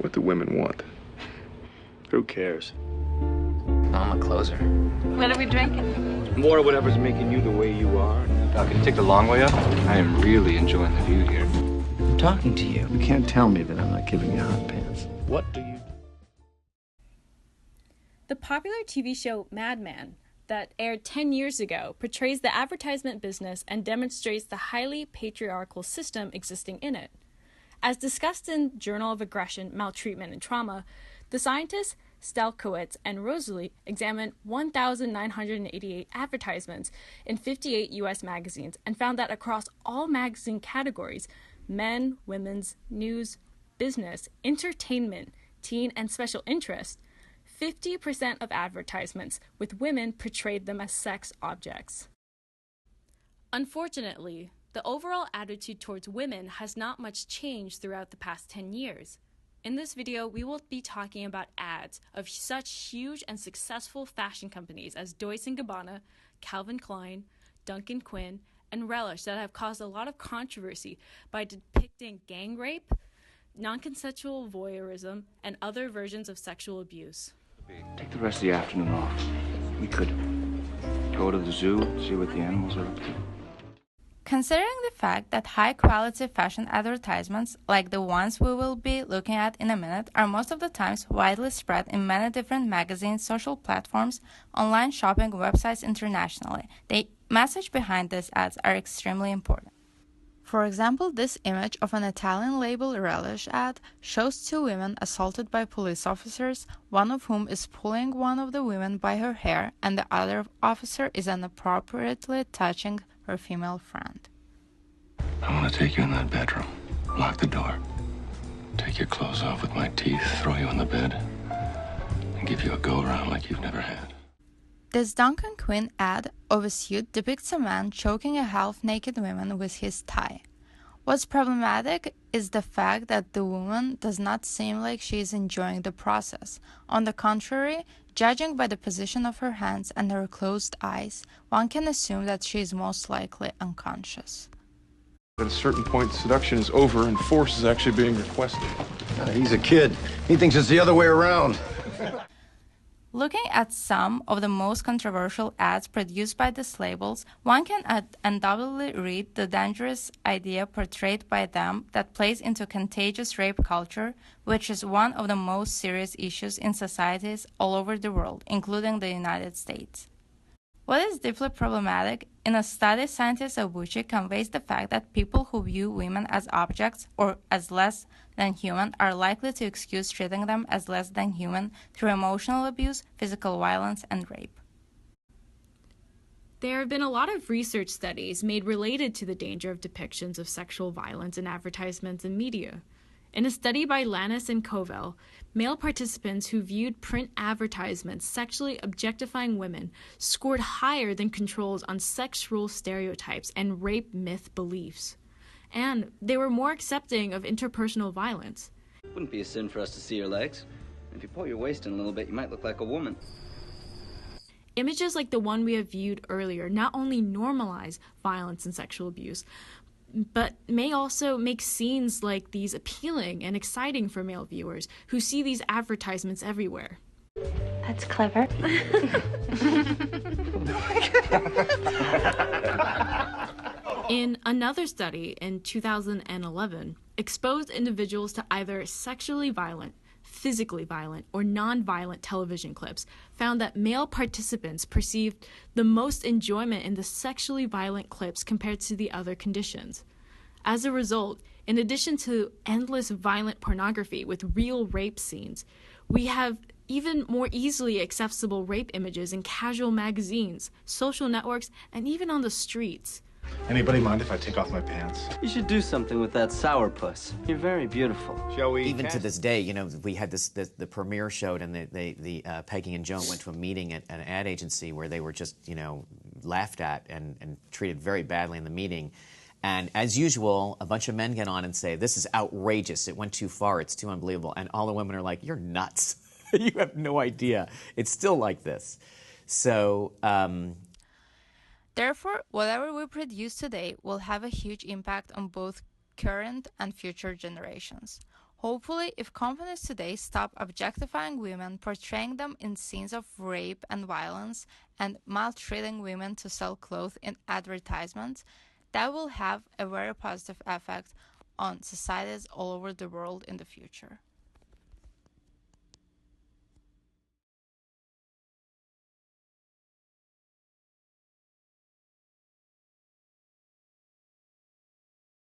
What do women want? Who cares? I'm a closer. What are we drinking? More of whatever's making you the way you are. Can you take the long way up? I am really enjoying the view here. I'm talking to you. You can't tell me that I'm not giving you hot pants. What do you... The popular TV show Mad Men, that aired 10 years ago, portrays the advertisement business and demonstrates the highly patriarchal system existing in it. As discussed in Journal of Aggression, Maltreatment, and Trauma, the scientists Stelkowitz and Rosalie examined 1,988 advertisements in 58 U.S. magazines and found that across all magazine categories, men, women's, news, business, entertainment, teen, and special interest, 50% of advertisements with women portrayed them as sex objects. Unfortunately, the overall attitude towards women has not much changed throughout the past 10 years. In this video, we will be talking about ads of such huge and successful fashion companies as Deutsch & Gabbana, Calvin Klein, Duncan Quinn, and Relish that have caused a lot of controversy by depicting gang rape, non-consensual voyeurism, and other versions of sexual abuse. Take the rest of the afternoon off. We could go to the zoo, see what the animals are up to. Considering the fact that high-quality fashion advertisements, like the ones we will be looking at in a minute, are most of the times widely spread in many different magazines, social platforms, online shopping websites internationally, the message behind these ads are extremely important. For example, this image of an Italian label Relish ad shows two women assaulted by police officers, one of whom is pulling one of the women by her hair, and the other officer is inappropriately touching her female friend. I want to take you in that bedroom, lock the door, take your clothes off with my teeth, throw you on the bed, and give you a go-around like you've never had. This Duncan Quinn ad of a suit depicts a man choking a half-naked woman with his tie. What's problematic is the fact that the woman does not seem like she is enjoying the process. On the contrary, judging by the position of her hands and her closed eyes, one can assume that she is most likely unconscious. At a certain point, seduction is over and force is actually being requested. He's a kid. He thinks it's the other way around. Looking at some of the most controversial ads produced by these labels, one can undoubtedly read the dangerous idea portrayed by them that plays into contagious rape culture, which is one of the most serious issues in societies all over the world, including the United States. What is deeply problematic, in a study scientist Obuchi conveys the fact that people who view women as objects or as less than human are likely to excuse treating them as less than human through emotional abuse, physical violence, and rape. There have been a lot of research studies made related to the danger of depictions of sexual violence in advertisements and media. In a study by Lannis and Covell, male participants who viewed print advertisements sexually objectifying women scored higher than controls on sexual stereotypes and rape myth beliefs. And they were more accepting of interpersonal violence. It wouldn't be a sin for us to see your legs. If you pull your waist in a little bit, you might look like a woman. Images like the one we have viewed earlier not only normalize violence and sexual abuse, but may also make scenes like these appealing and exciting for male viewers who see these advertisements everywhere. That's clever. In another study in 2011, exposed individuals to either sexually violent, physically violent, or non-violent television clips found that male participants perceived the most enjoyment in the sexually violent clips compared to the other conditions. As a result, in addition to endless violent pornography with real rape scenes, we have even more easily accessible rape images in casual magazines, social networks, and even on the streets. Anybody mind if I take off my pants? You should do something with that sourpuss. You're very beautiful. Shall we? Even to this day, you know, we had the premiere showed, and the Peggy and Joan went to a meeting at an ad agency where they were just, you know, laughed at and treated very badly in the meeting. And as usual, a bunch of men get on and say, "This is outrageous. It went too far. It's too unbelievable." And all the women are like, "You're nuts. You have no idea. It's still like this." So. Therefore, whatever we produce today will have a huge impact on both current and future generations. Hopefully, if companies today stop objectifying women, portraying them in scenes of rape and violence, and maltreating women to sell clothes in advertisements, that will have a very positive effect on societies all over the world in the future.